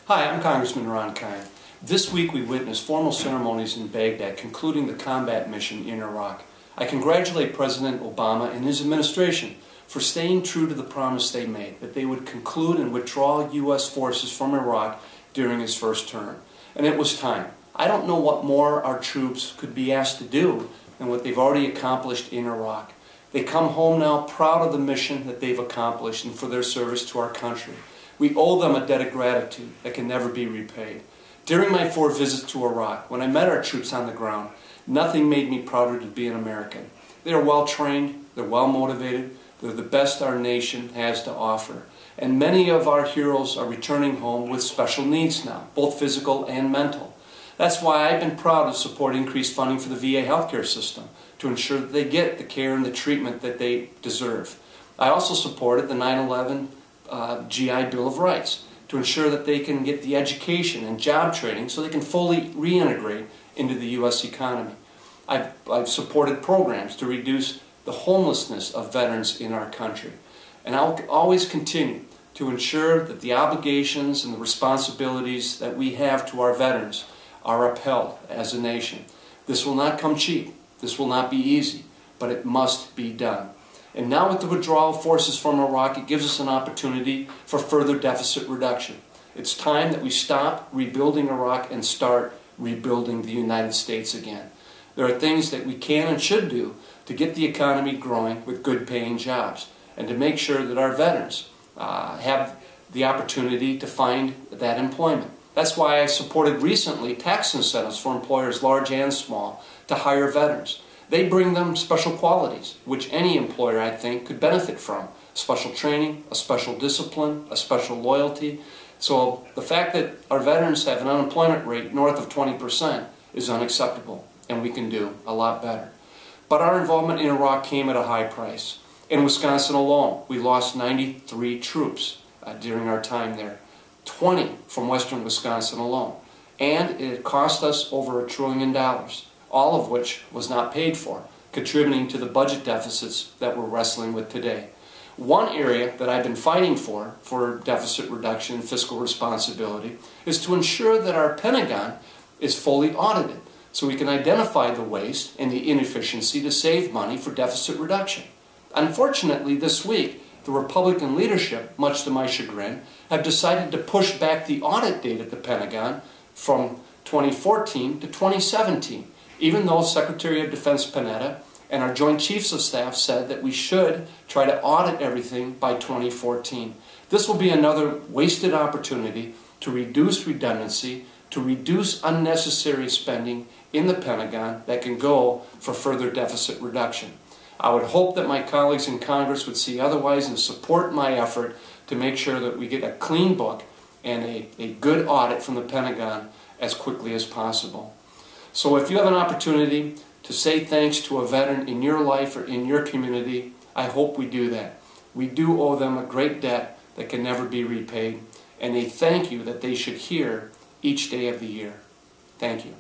Hi, I'm Congressman Ron Kine. This week we witnessed formal ceremonies in Baghdad concluding the combat mission in Iraq. I congratulate President Obama and his administration for staying true to the promise they made, that they would conclude and withdraw U.S. forces from Iraq during his first term. And it was time. I don't know what more our troops could be asked to do than what they've already accomplished in Iraq. They come home now proud of the mission that they've accomplished and for their service to our country. We owe them a debt of gratitude that can never be repaid. During my 4 visits to Iraq, when I met our troops on the ground, nothing made me prouder to be an American. They are well trained, they're well motivated, they're the best our nation has to offer. And many of our heroes are returning home with special needs now, both physical and mental. That's why I've been proud to support increased funding for the VA healthcare system to ensure that they get the care and the treatment that they deserve. I also supported the 9/11 GI Bill of Rights to ensure that they can get the education and job training so they can fully reintegrate into the U.S. economy. I've supported programs to reduce the homelessness of veterans in our country. And I'll always continue to ensure that the obligations and the responsibilities that we have to our veterans are upheld as a nation. This will not come cheap. This will not be easy, but it must be done. And now with the withdrawal of forces from Iraq, it gives us an opportunity for further deficit reduction. It's time that we stop rebuilding Iraq and start rebuilding the United States again. There are things that we can and should do to get the economy growing with good paying jobs and to make sure that our veterans have the opportunity to find that employment. That's why I supported recently tax incentives for employers large and small to hire veterans. They bring them special qualities, which any employer, I think, could benefit from. Special training, a special discipline, a special loyalty. So the fact that our veterans have an unemployment rate north of 20% is unacceptable, and we can do a lot better. But our involvement in Iraq came at a high price. In Wisconsin alone, we lost 93 troops during our time there, 20 from western Wisconsin alone. And it cost us over $1 trillion. All of which was not paid for, contributing to the budget deficits that we're wrestling with today. One area that I've been fighting for deficit reduction and fiscal responsibility is to ensure that our Pentagon is fully audited so we can identify the waste and the inefficiency to save money for deficit reduction. Unfortunately, this week, the Republican leadership, much to my chagrin, have decided to push back the audit date at the Pentagon from 2014 to 2017. Even though Secretary of Defense Panetta and our Joint Chiefs of Staff said that we should try to audit everything by 2014. This will be another wasted opportunity to reduce redundancy, to reduce unnecessary spending in the Pentagon that can go for further deficit reduction. I would hope that my colleagues in Congress would see otherwise and support my effort to make sure that we get a clean book and a good audit from the Pentagon as quickly as possible. So if you have an opportunity to say thanks to a veteran in your life or in your community, I hope we do that. We do owe them a great debt that can never be repaid, and a thank you that they should hear each day of the year. Thank you.